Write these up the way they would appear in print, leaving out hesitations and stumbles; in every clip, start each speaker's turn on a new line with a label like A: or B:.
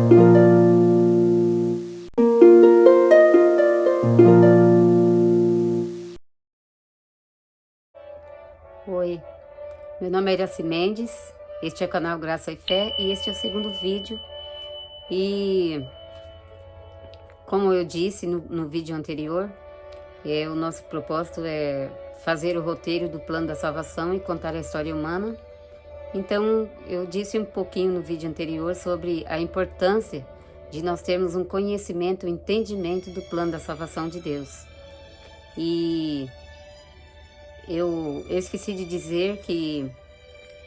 A: Oi, meu nome é Iraci Mendes, este é o canal Graça e Fé e este é o segundo vídeo. E como eu disse no vídeo anterior, o nosso propósito é fazer o roteiro do plano da salvação e contar a história humana. Então eu disse um pouquinho no vídeo anterior sobre a importância de nós termos um conhecimento, um entendimento do plano da salvação de Deus. E eu esqueci de dizer que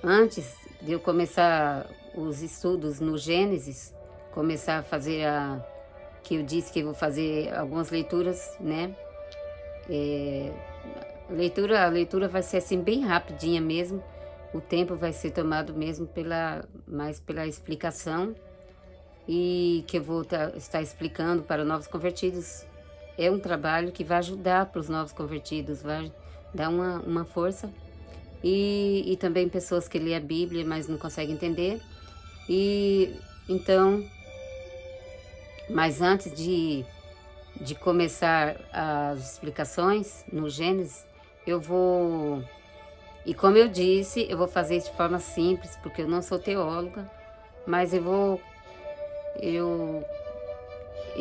A: antes de eu começar os estudos no Gênesis, começar a fazer que eu disse que eu vou fazer algumas leituras, né? A leitura vai ser assim bem rapidinha mesmo. O tempo vai ser tomado mesmo mais pela explicação, e que eu vou estar explicando para novos convertidos. É um trabalho que vai ajudar para os novos convertidos, vai dar uma força. E também pessoas que lêem a Bíblia, mas não conseguem entender. E então, mas antes de começar as explicações no Gênesis, e como eu disse, eu vou fazer isso de forma simples, porque eu não sou teóloga, mas eu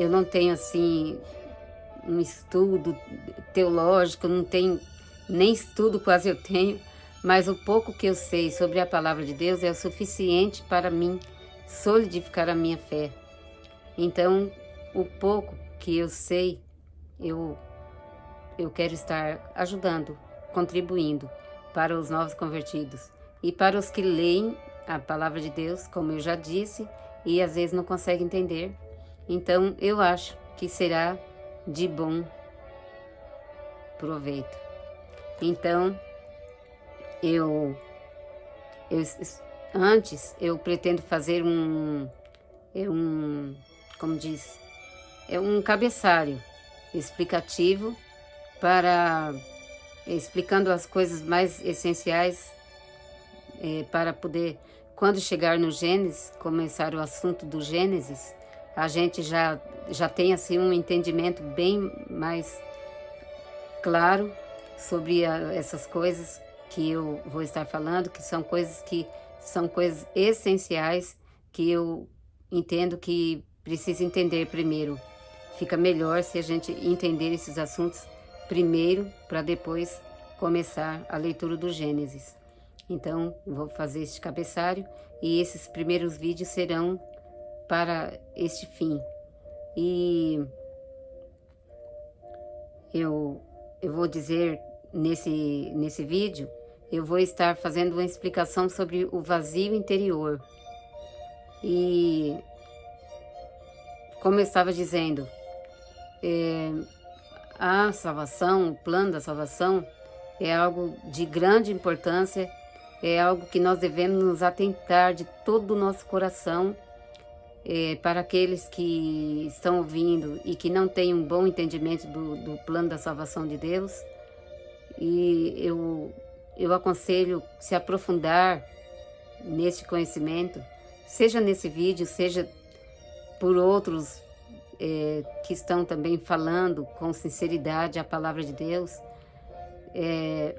A: não tenho assim um estudo teológico, não tenho nem estudo quase eu tenho, mas o pouco que eu sei sobre a palavra de Deus é o suficiente para mim solidificar a minha fé. Então, o pouco que eu sei, eu quero estar ajudando, contribuindo para os novos convertidos e para os que leem a palavra de Deus, como eu já disse, e às vezes não conseguem entender. Então, eu acho que será de bom proveito. Então, antes eu pretendo fazer como diz, um cabeçalho explicativo explicando as coisas mais essenciais, para poder, quando chegar no Gênesis, começar o assunto do Gênesis, a gente já tem assim um entendimento bem mais claro sobre essas coisas que eu vou estar falando, que são coisas essenciais, que eu entendo que precisa entender primeiro. Fica melhor se a gente entender esses assuntos primeiro, para depois começar a leitura do Gênesis. Então, vou fazer este cabeçalho e esses primeiros vídeos serão para este fim. E eu vou dizer nesse vídeo, eu vou estar fazendo uma explicação sobre o vazio interior. E como eu estava dizendo, a salvação, o plano da salvação é algo de grande importância, é algo que nós devemos nos atentar de todo o nosso coração. Para aqueles que estão ouvindo e que não têm um bom entendimento do plano da salvação de Deus, e eu aconselho se aprofundar neste conhecimento, seja nesse vídeo, seja por outros que estão também falando com sinceridade a palavra de Deus.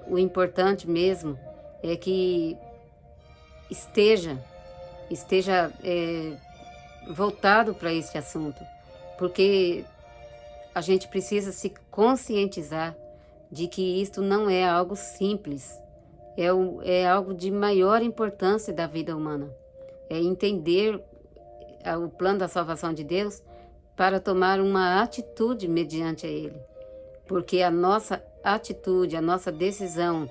A: O importante mesmo é que esteja voltado para esse assunto, porque a gente precisa se conscientizar de que isto não é algo simples, é algo de maior importância da vida humana. É entender o plano da salvação de Deus para tomar uma atitude mediante a ele, porque a nossa atitude, a nossa decisão,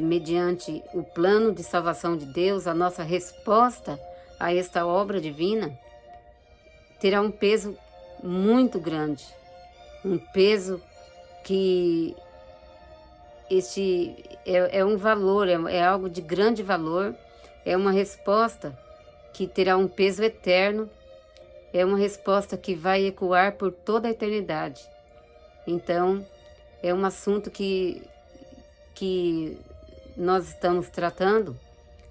A: mediante o plano de salvação de Deus, a nossa resposta a esta obra divina, terá um peso muito grande, um peso que este é um valor, é algo de grande valor, é uma resposta que terá um peso eterno, é uma resposta que vai ecoar por toda a eternidade. Então, é um assunto que nós estamos tratando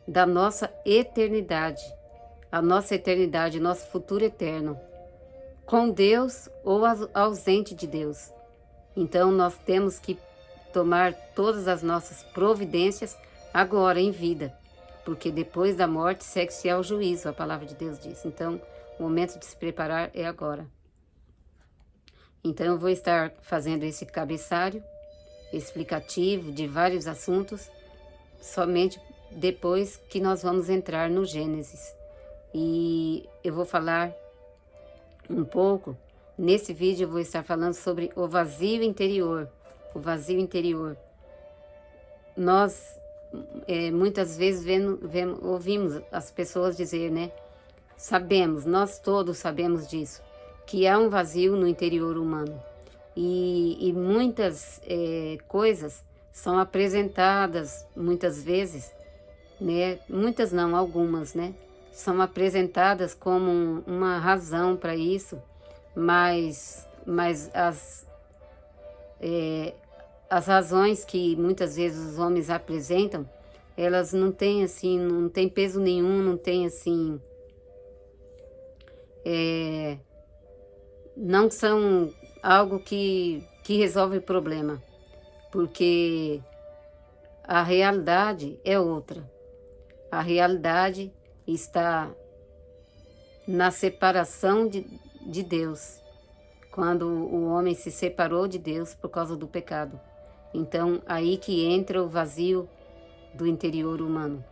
A: da nossa eternidade. a nossa eternidade, nosso futuro eterno, com Deus ou ausente de Deus. Então nós temos que tomar todas as nossas providências agora, em vida, porque depois da morte segue-se ao juízo, a palavra de Deus diz. Então, o momento de se preparar é agora. Então, eu vou estar fazendo esse cabeçalho explicativo de vários assuntos, somente depois que nós vamos entrar no Gênesis. E eu vou falar um pouco, nesse vídeo eu vou estar falando sobre o vazio interior. O vazio interior. Nós muitas vezes ouvimos as pessoas dizer, né? Sabemos, nós todos sabemos disso, que há um vazio no interior humano. E muitas coisas são apresentadas, muitas vezes, né? Muitas não, algumas, né? São apresentadas como uma razão para isso, mas as razões que muitas vezes os homens apresentam, elas não têm assim, não tem peso nenhum, não tem assim, não são algo que resolve o problema, porque a realidade é outra. A realidade está na separação de Deus, quando o homem se separou de Deus por causa do pecado. Então, aí que entra o vazio do interior humano.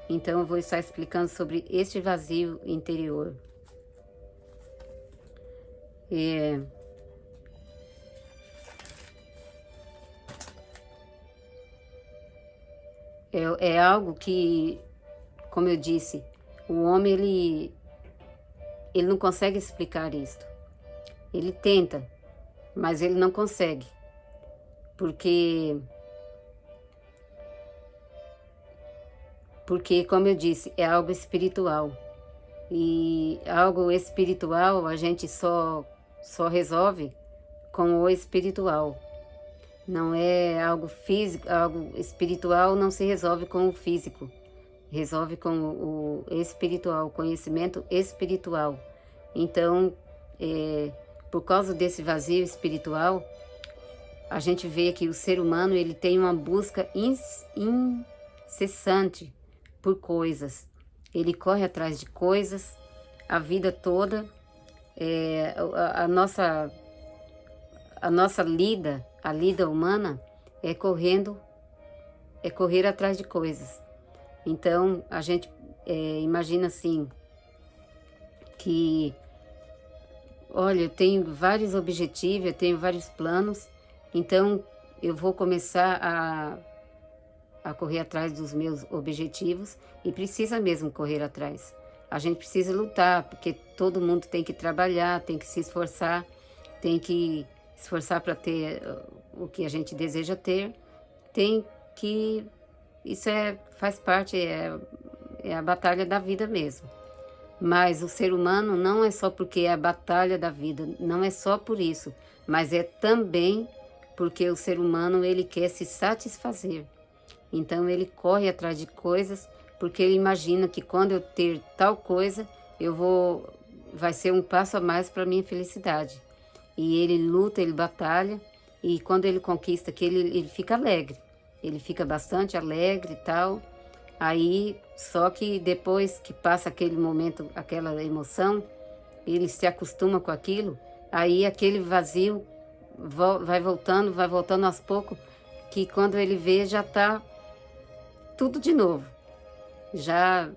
A: Então, eu vou estar explicando sobre este vazio interior. É algo que, como eu disse, o homem ele não consegue explicar isto. Ele tenta, mas ele não consegue. Porque, como eu disse, é algo espiritual. E algo espiritual a gente só resolve com o espiritual. Não é algo físico, algo espiritual não se resolve com o físico. Resolve com o espiritual, o conhecimento espiritual. Então, por causa desse vazio espiritual, a gente vê que o ser humano ele tem uma busca incessante por coisas. Ele corre atrás de coisas a vida toda. A nossa lida, a lida humana é correr atrás de coisas. Então, a gente imagina assim, que, olha, eu tenho vários objetivos, eu tenho vários planos, então eu vou começar a correr atrás dos meus objetivos, e precisa mesmo correr atrás. A gente precisa lutar, porque todo mundo tem que trabalhar, tem que se esforçar, tem que esforçar para ter o que a gente deseja ter, tem que... Isso faz parte, é a batalha da vida mesmo. Mas o ser humano não é só porque é a batalha da vida, não é só por isso, mas é também porque o ser humano ele quer se satisfazer. Então ele corre atrás de coisas porque ele imagina que quando eu ter tal coisa, vai ser um passo a mais para a minha felicidade. E ele luta, ele batalha, e quando ele conquista aquilo, ele fica alegre. Ele fica bastante alegre e tal. Aí, só que depois que passa aquele momento, aquela emoção, ele se acostuma com aquilo, aí aquele vazio vai voltando aos poucos, que quando ele vê já está tudo de novo. Já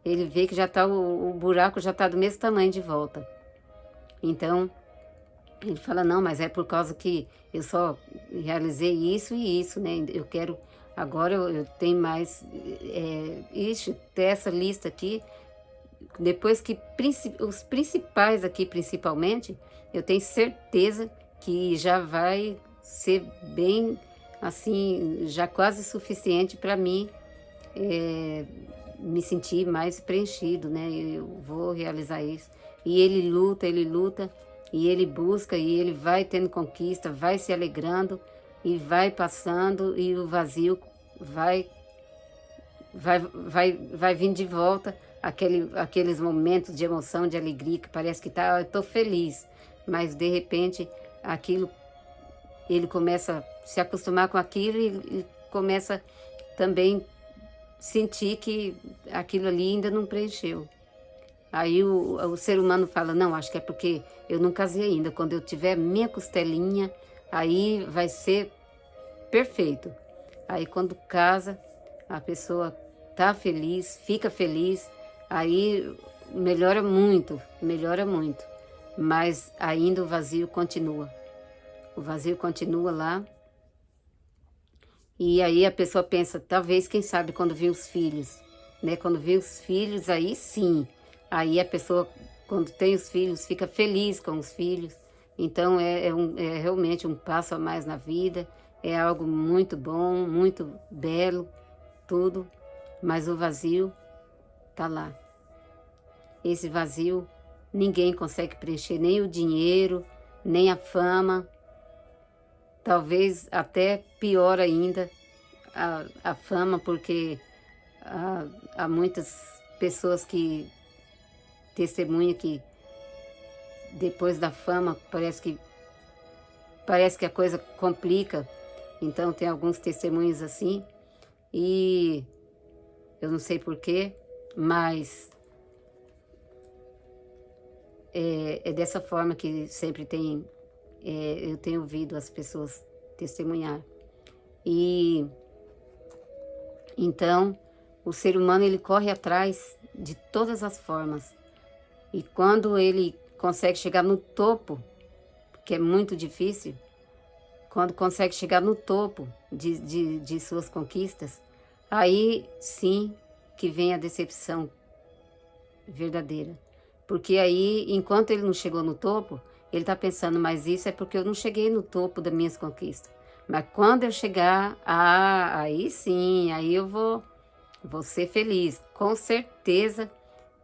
A: ele vê que já tá o buraco já está do mesmo tamanho de volta. Então, ele fala, não, mas é por causa que eu só realizei isso e isso, né? Eu quero, agora eu tenho mais, ter essa lista aqui, depois que os principais aqui, principalmente, eu tenho certeza que já vai ser bem, assim, já quase suficiente para mim me sentir mais preenchido, né? Eu vou realizar isso. E ele luta, e ele busca, e ele vai tendo conquista, vai se alegrando, e vai passando, e o vazio vai vindo de volta, aqueles momentos de emoção, de alegria, que parece que eu tô feliz, mas de repente aquilo, ele começa a se acostumar com aquilo e começa também sentir que aquilo ali ainda não preencheu. Aí o ser humano fala, não, acho que é porque eu não casei ainda, quando eu tiver minha costelinha, aí vai ser perfeito. Aí quando casa, a pessoa tá feliz, fica feliz, aí melhora muito, mas ainda o vazio continua. O vazio continua lá. E aí a pessoa pensa, talvez, quem sabe, quando vê os filhos, né? Quando vê os filhos, aí sim. Aí a pessoa, quando tem os filhos, fica feliz com os filhos. Então é realmente um passo a mais na vida. É algo muito bom, muito belo, tudo. Mas o vazio tá lá. Esse vazio ninguém consegue preencher, nem o dinheiro, nem a fama. Talvez até pior ainda a fama, porque há muitas pessoas que testemunham que depois da fama parece que a coisa complica. Então tem alguns testemunhos assim, e eu não sei porquê, mas é dessa forma que sempre eu tenho ouvido as pessoas testemunhar. E então o ser humano, ele corre atrás de todas as formas. E quando ele consegue chegar no topo, que é muito difícil, quando consegue chegar no topo de suas conquistas, aí sim que vem a decepção verdadeira. Porque aí, enquanto ele não chegou no topo, ele está pensando, mas isso é porque eu não cheguei no topo das minhas conquistas. Mas quando eu chegar, aí sim, aí eu vou ser feliz. Com certeza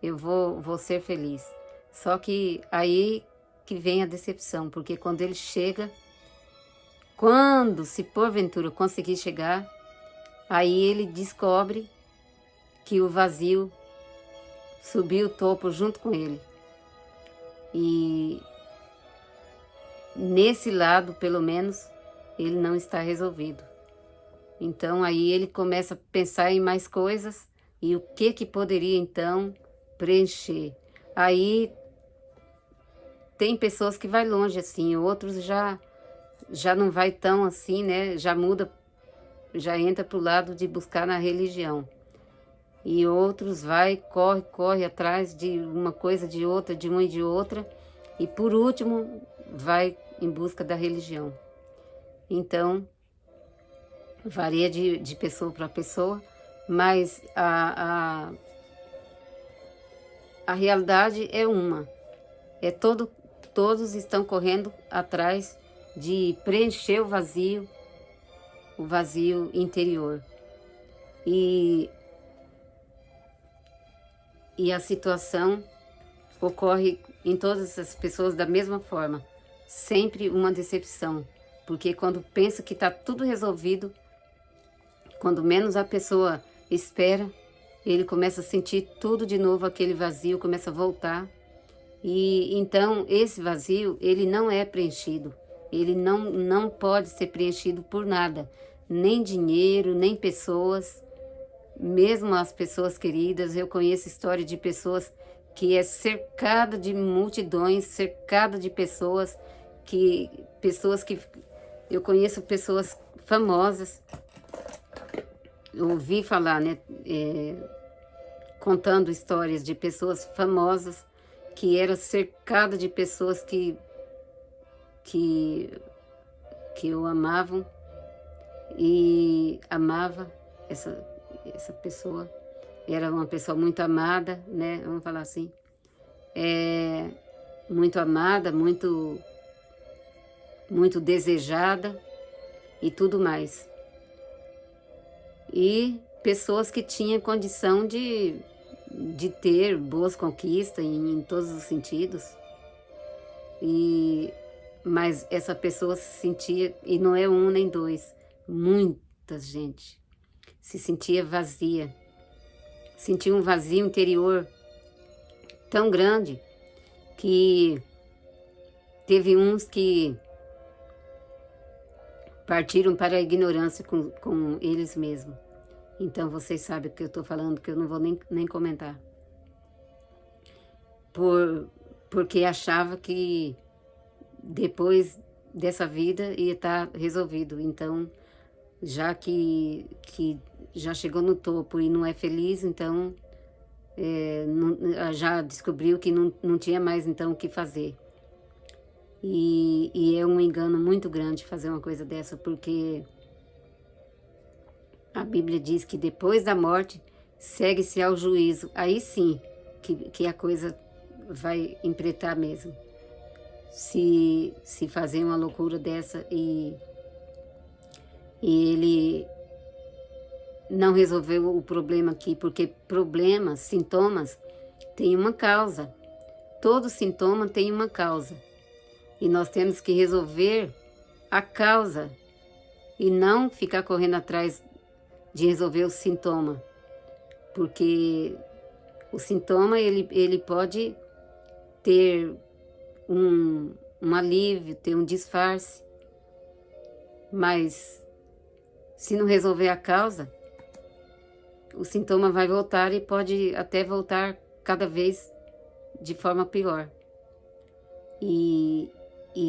A: eu vou ser feliz. Só que aí que vem a decepção, porque quando ele chega, quando se porventura conseguir chegar, aí ele descobre que o vazio subiu o topo junto com ele. E nesse lado, pelo menos, ele não está resolvido. Então aí ele começa a pensar em mais coisas e o que poderia então preencher. Aí tem pessoas que vai longe assim, outros já não vai tão assim, né? Já muda, já entra para o lado de buscar na religião. E outros corre atrás de uma coisa, de outra, de uma e de outra. E por último, vai em busca da religião. Então, varia de pessoa para pessoa, mas a realidade é uma. Todos estão correndo atrás de preencher o vazio interior. E a situação ocorre em todas as pessoas da mesma forma. Sempre uma decepção. Porque quando pensa que está tudo resolvido, quando menos a pessoa espera, ele começa a sentir tudo de novo, aquele vazio começa a voltar. E então esse vazio, ele não é preenchido. Ele não pode ser preenchido por nada. Nem dinheiro, nem pessoas. Mesmo as pessoas queridas, eu conheço história de pessoas que é cercada de multidões, cercada de pessoas que eu conheço pessoas famosas. Eu ouvi falar, né, contando histórias de pessoas famosas que era cercada de pessoas que eu amavam e amava essa pessoa. Era uma pessoa muito amada, né? Vamos falar assim. Muito amada, muito desejada e tudo mais. E pessoas que tinham condição de ter boas conquistas em todos os sentidos. Mas essa pessoa se sentia, e não é um nem dois, muita gente se sentia vazia. senti um vazio interior tão grande que teve uns que partiram para a ignorância com eles mesmos. Então vocês sabem o que eu estou falando, que eu não vou nem comentar. Porque achava que depois dessa vida ia estar resolvido. Então, já que já chegou no topo e não é feliz, então já descobriu que não tinha mais então o que fazer. E é um engano muito grande fazer uma coisa dessa, porque a Bíblia diz que depois da morte segue-se ao juízo. Aí sim que a coisa vai empretar mesmo. Se fazer uma loucura dessa e ele não resolveu o problema aqui, porque problemas, sintomas, tem uma causa. Todo sintoma tem uma causa. E nós temos que resolver a causa e não ficar correndo atrás de resolver o sintoma. Porque o sintoma, ele pode ter um alívio, ter um disfarce, mas se não resolver a causa, o sintoma vai voltar e pode até voltar cada vez de forma pior. E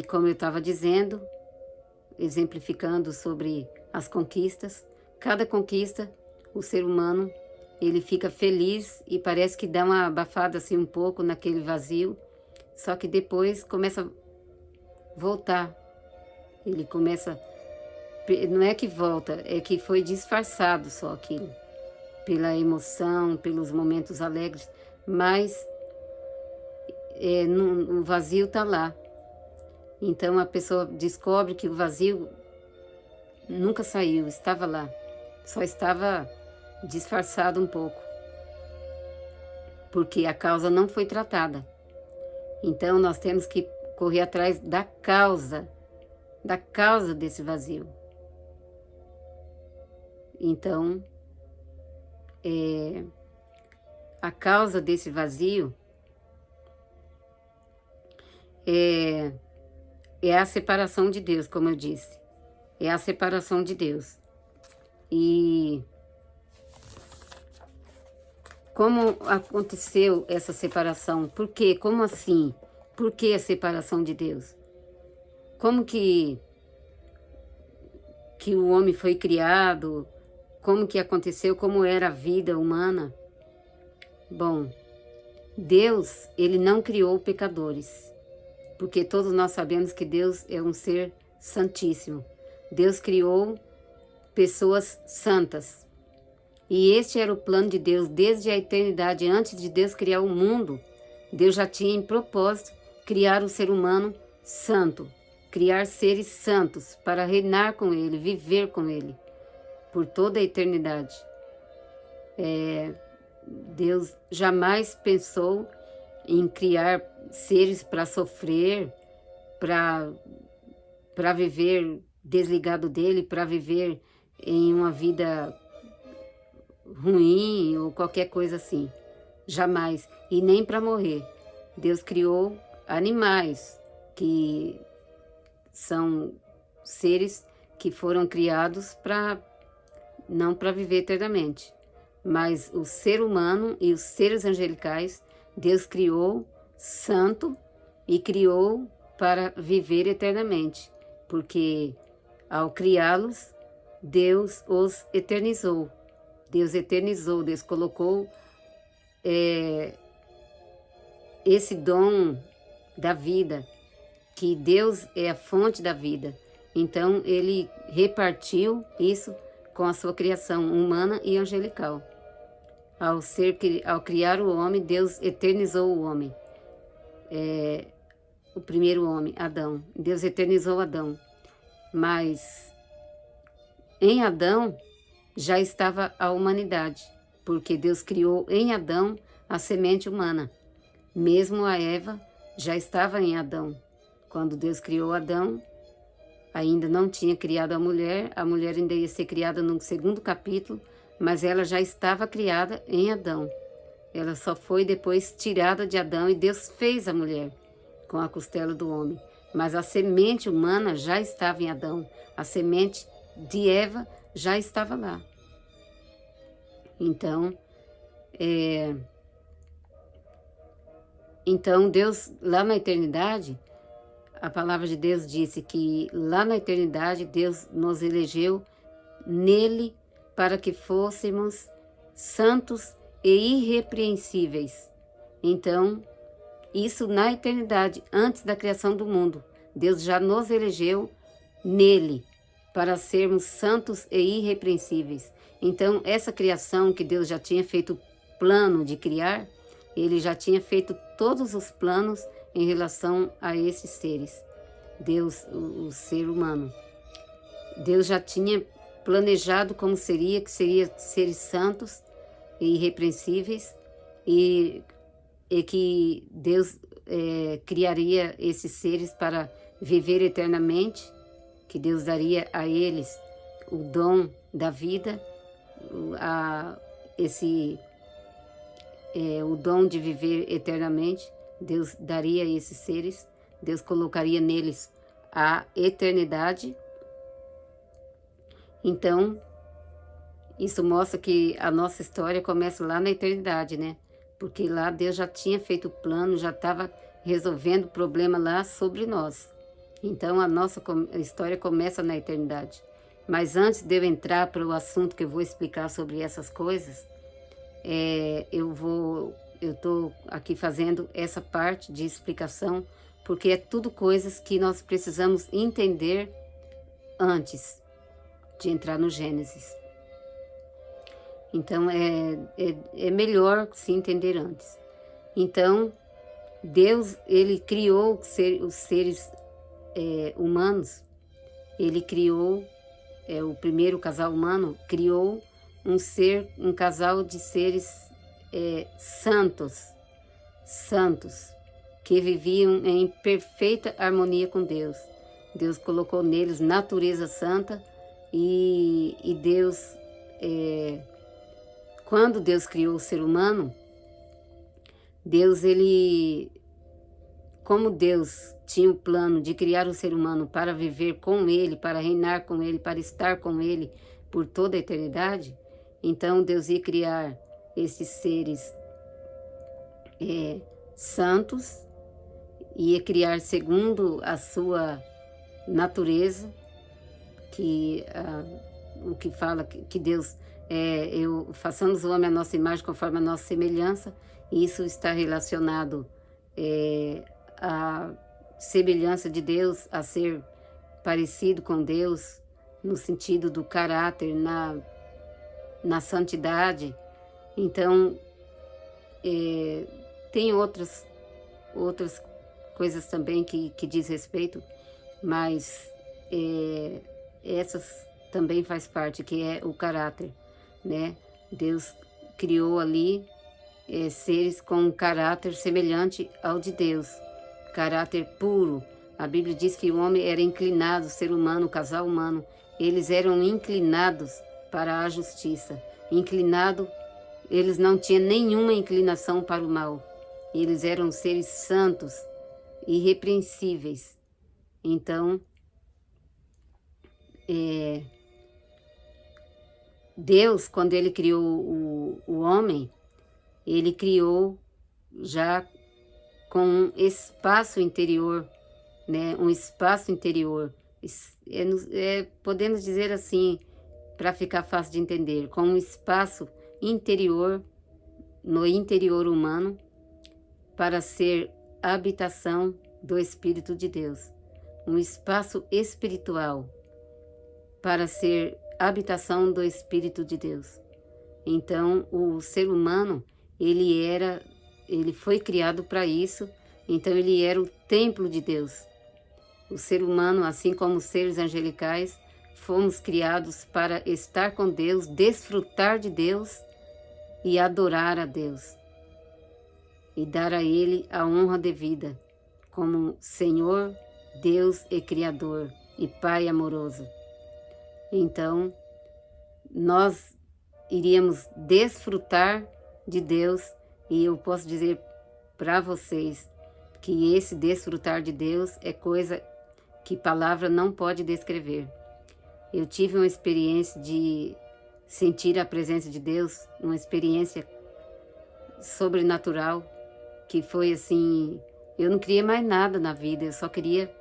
A: como eu estava dizendo, exemplificando sobre as conquistas, cada conquista, o ser humano, ele fica feliz e parece que dá uma abafada assim um pouco naquele vazio, só que depois começa a voltar. Ele começa, não é que volta, é que foi disfarçado só aquilo, pela emoção, pelos momentos alegres, mas o vazio está lá. Então a pessoa descobre que o vazio nunca saiu, estava lá, só estava disfarçado um pouco, porque a causa não foi tratada. Então nós temos que correr atrás da causa desse vazio. Então, a causa desse vazio é a separação de Deus, como eu disse. É a separação de Deus. E como aconteceu essa separação? Por quê? Como assim? Por que a separação de Deus? Como que o homem foi criado? Como que aconteceu? Como era a vida humana? Bom, Deus, ele não criou pecadores, porque todos nós sabemos que Deus é um ser santíssimo. Deus criou pessoas santas. E este era o plano de Deus desde a eternidade. Antes de Deus criar o mundo, Deus já tinha em propósito criar o ser humano santo, criar seres santos para reinar com Ele, viver com Ele por toda a eternidade. Deus jamais pensou em criar seres para sofrer, para viver desligado dele, para viver em uma vida ruim ou qualquer coisa assim. Jamais. E nem para morrer. Deus criou animais, que são seres que foram criados não para viver eternamente. Mas o ser humano e os seres angelicais, Deus criou santo e criou para viver eternamente. Porque ao criá-los, Deus os eternizou. Deus eternizou, Deus colocou esse dom da vida, que Deus é a fonte da vida. Então, Ele repartiu isso com a sua criação humana e angelical. Ao criar o homem, Deus eternizou o homem. O primeiro homem, Adão. Deus eternizou Adão. Mas em Adão já estava a humanidade, porque Deus criou em Adão a semente humana. Mesmo a Eva já estava em Adão. Quando Deus criou Adão, ainda não tinha criado a mulher ainda ia ser criada no segundo capítulo mas ela já estava criada em Adão. Ela só foi depois tirada de Adão e Deus fez a mulher com a costela do homem. Mas a semente humana já estava em Adão. A semente de Eva já estava lá. Então Deus, lá na eternidade, a palavra de Deus disse que lá na eternidade Deus nos elegeu nele para que fôssemos santos e irrepreensíveis. Então, isso na eternidade, antes da criação do mundo. Deus já nos elegeu nele para sermos santos e irrepreensíveis. Então, essa criação que Deus já tinha feito plano de criar, ele já tinha feito todos os planos em relação a esses seres. Deus, o ser humano. Deus já tinha planejado como seria, que seria seres santos e irrepreensíveis, e que Deus criaria esses seres para viver eternamente, que Deus daria a eles o dom da vida, o dom de viver eternamente. Deus daria a esses seres, Deus colocaria neles a eternidade. Então, isso mostra que a nossa história começa lá na eternidade, né? Porque lá Deus já tinha feito o plano, já estava resolvendo o problema lá sobre nós. Então, a nossa história começa na eternidade. Mas antes de eu entrar para o assunto que eu vou explicar sobre essas coisas, eu estou aqui fazendo essa parte de explicação, porque é tudo coisas que nós precisamos entender antes de entrar no Gênesis. Então, é melhor se entender antes. Então, Deus, ele criou os seres humanos. Ele criou, o primeiro casal humano, criou um casal de seres santos, que viviam em perfeita harmonia com Deus. Deus colocou neles natureza santa e Deus... Quando Deus criou o ser humano, como Deus tinha o plano de criar o ser humano para viver com ele, para reinar com ele, para estar com ele por toda a eternidade, então Deus ia criar esses seres santos, ia criar segundo a sua natureza, o que fala que Deus... façamos o homem à nossa imagem conforme a nossa semelhança, e isso está relacionado à semelhança de Deus, a ser parecido com Deus, no sentido do caráter, na santidade. Então, tem outras coisas também que diz respeito, mas essas também faz parte, que é o caráter, né? Deus criou ali seres com um caráter semelhante ao de Deus, caráter puro. A Bíblia diz que o homem era inclinado, o ser humano, o casal humano, eles eram inclinados para a justiça. Eles não tinham nenhuma inclinação para o mal. Eles eram seres santos, irrepreensíveis. Então, Deus, quando ele criou o homem, ele criou já com um espaço interior, né? Um espaço interior. Podemos dizer assim, para ficar fácil de entender, com um espaço interior, no interior humano, para ser habitação do Espírito de Deus. Um espaço espiritual, para ser habitação do Espírito de Deus. Então, o ser humano, ele foi criado para isso, então ele era o templo de Deus. O ser humano, assim como os seres angelicais, fomos criados para estar com Deus, desfrutar de Deus e adorar a Deus. E dar a Ele a honra devida, como Senhor, Deus e Criador e Pai amoroso. Então, nós iríamos desfrutar de Deus, e eu posso dizer para vocês que esse desfrutar de Deus é coisa que palavra não pode descrever. Eu tive uma experiência de sentir a presença de Deus, uma experiência sobrenatural, que foi assim, eu não queria mais nada na vida, eu só queria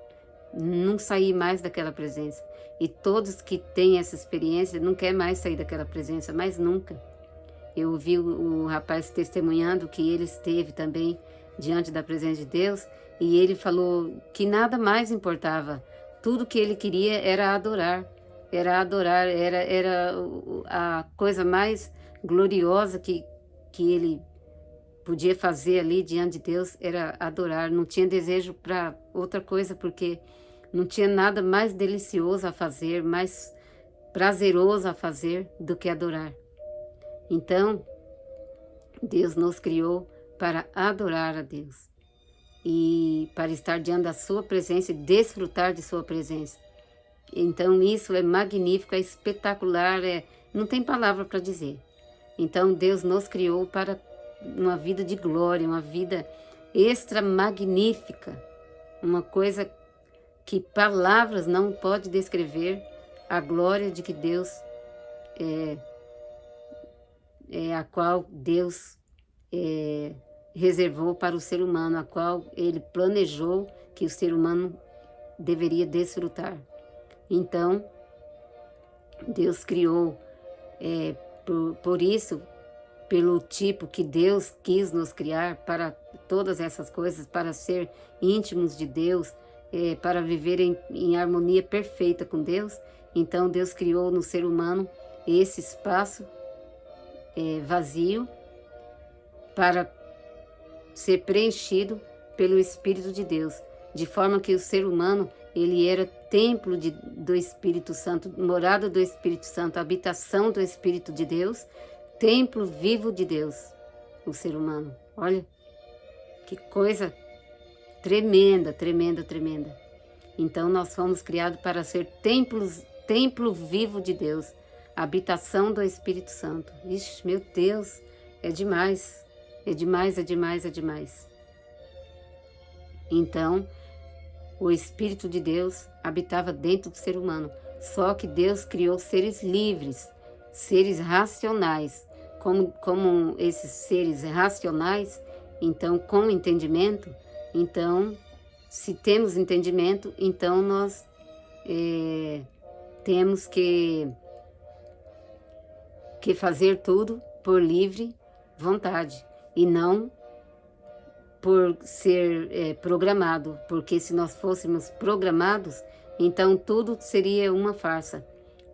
A: não sair mais daquela presença. E todos que têm essa experiência não querem mais sair daquela presença, mas nunca. Eu ouvi o rapaz testemunhando que ele esteve também diante da presença de Deus, e ele falou que nada mais importava. Tudo que ele queria era adorar, era a coisa mais gloriosa que ele podia fazer ali diante de Deus, era adorar. Não tinha desejo para outra coisa, porque não tinha nada mais delicioso a fazer, mais prazeroso a fazer do que adorar. Então, Deus nos criou para adorar a Deus e para estar diante da sua presença e desfrutar de sua presença. Então, isso é magnífico, é espetacular, não tem palavra para dizer. Então, Deus nos criou para uma vida de glória, uma vida extra magnífica, uma coisa que palavras não podem descrever, a glória de que Deus a qual Deus reservou para o ser humano, a qual Ele planejou que o ser humano deveria desfrutar. Então, Deus criou, por isso, pelo tipo que Deus quis nos criar para todas essas coisas, para ser íntimos de Deus, para viver em harmonia perfeita com Deus. Então, Deus criou no ser humano esse espaço vazio para ser preenchido pelo Espírito de Deus, de forma que o ser humano ele era templo do Espírito Santo, morada do Espírito Santo, habitação do Espírito de Deus, templo vivo de Deus, o ser humano. Olha, que coisa tremenda, tremenda, tremenda. Então nós fomos criados para ser templo vivo de Deus, habitação do Espírito Santo. Ixi, meu Deus, é demais, é demais, é demais, é demais. Então, o Espírito de Deus habitava dentro do ser humano. Só que Deus criou seres livres, seres racionais. Como esses seres racionais, então com entendimento, então se temos entendimento, então nós temos que fazer tudo por livre vontade e não por ser programado, porque se nós fôssemos programados, então tudo seria uma farsa,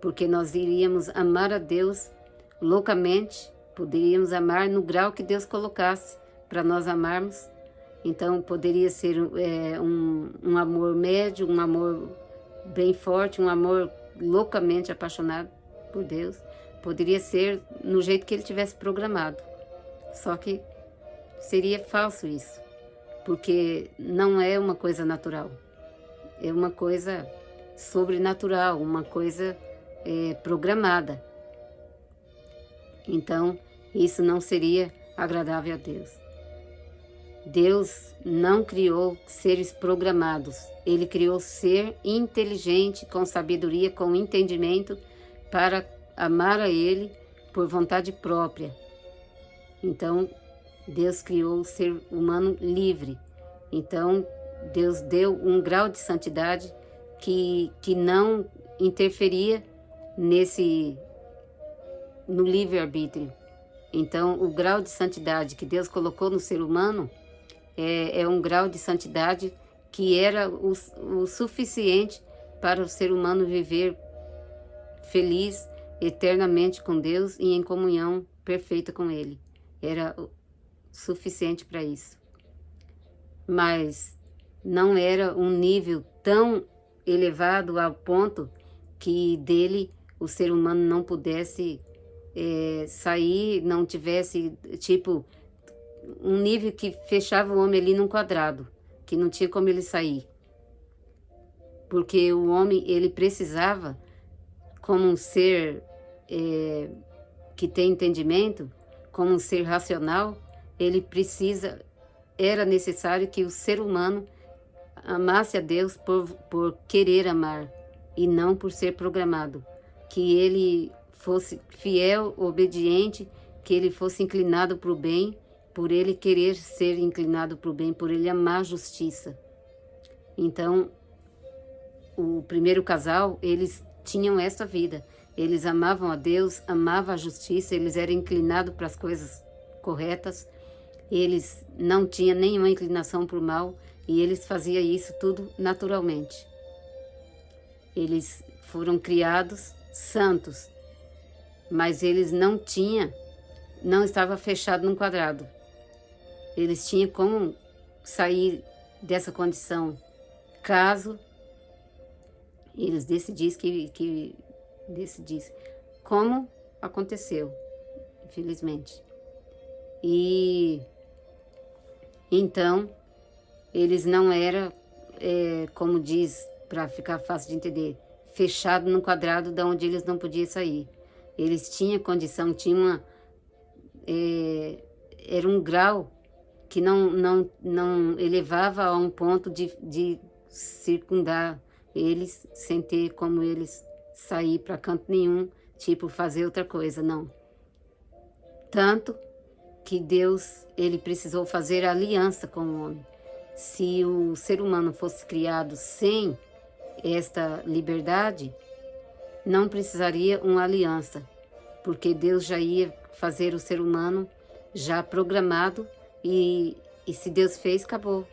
A: porque nós iríamos amar a Deus loucamente, poderíamos amar no grau que Deus colocasse para nós amarmos. Então poderia ser um amor médio, um amor bem forte, um amor loucamente apaixonado por Deus. Poderia ser no jeito que ele tivesse programado. Só que seria falso isso, porque não é uma coisa natural. É uma coisa sobrenatural, uma coisa programada. Então, isso não seria agradável a Deus. Deus não criou seres programados. Ele criou ser inteligente, com sabedoria, com entendimento, para amar a Ele por vontade própria. Então, Deus criou o ser humano livre. Então, Deus deu um grau de santidade que não interferia no livre-arbítrio. Então, o grau de santidade que Deus colocou no ser humano é um grau de santidade que era o suficiente para o ser humano viver feliz eternamente com Deus e em comunhão perfeita com Ele. Era suficiente para isso. Mas não era um nível tão elevado ao ponto que dele o ser humano não pudesse sair, não tivesse, tipo, um nível que fechava o homem ali num quadrado, que não tinha como ele sair. Porque o homem, ele precisava, como um ser que tem entendimento, como um ser racional, era necessário que o ser humano amasse a Deus por querer amar e não por ser programado. Que ele fosse fiel, obediente, que ele fosse inclinado para o bem, por ele querer ser inclinado para o bem, por ele amar a justiça. Então, o primeiro casal, eles tinham essa vida. Eles amavam a Deus, amavam a justiça, eles eram inclinados para as coisas corretas, eles não tinham nenhuma inclinação para o mal e eles faziam isso tudo naturalmente. Eles foram criados santos, mas eles não estavam fechados num quadrado. Eles tinham como sair dessa condição caso eles decidissem como aconteceu, infelizmente. E então eles não eram, como diz, para ficar fácil de entender, fechado num quadrado de onde eles não podiam sair. Eles tinham condição, era um grau que não elevava a um ponto de circundar eles, sem ter como eles sair para canto nenhum, tipo fazer outra coisa, não. Tanto que Deus, ele precisou fazer aliança com o homem. Se o ser humano fosse criado sem esta liberdade, não precisaria uma aliança, porque Deus já ia fazer o ser humano já programado e se Deus fez, acabou.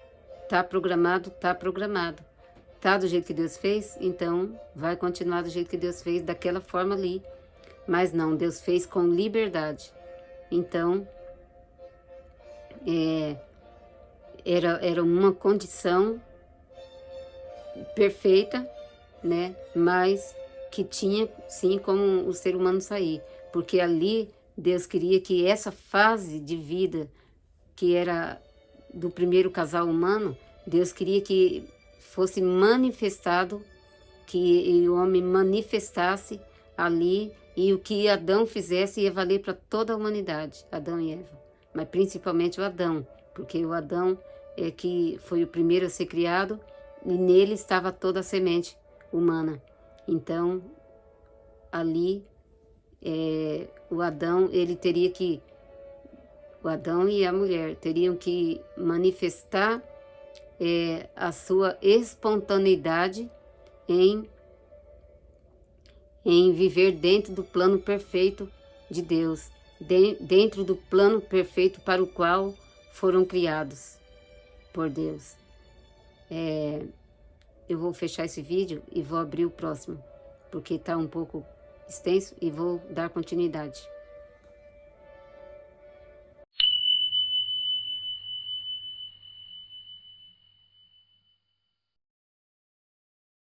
A: Tá programado, tá programado. Tá do jeito que Deus fez, então vai continuar do jeito que Deus fez, daquela forma ali. Mas não, Deus fez com liberdade. Então, era uma condição perfeita, né? Mas que tinha sim como o ser humano sair. Porque ali Deus queria que essa fase de vida, que era do primeiro casal humano, Deus queria que fosse manifestado, que o homem manifestasse ali, e o que Adão fizesse ia valer para toda a humanidade, Adão e Eva, mas principalmente o Adão, porque o Adão é que foi o primeiro a ser criado e nele estava toda a semente humana. Então, ali, o Adão e a mulher teriam que manifestar a sua espontaneidade em viver dentro do plano perfeito de Deus, dentro do plano perfeito para o qual foram criados por Deus. Eu vou fechar esse vídeo e vou abrir o próximo, porque está um pouco extenso e vou dar continuidade.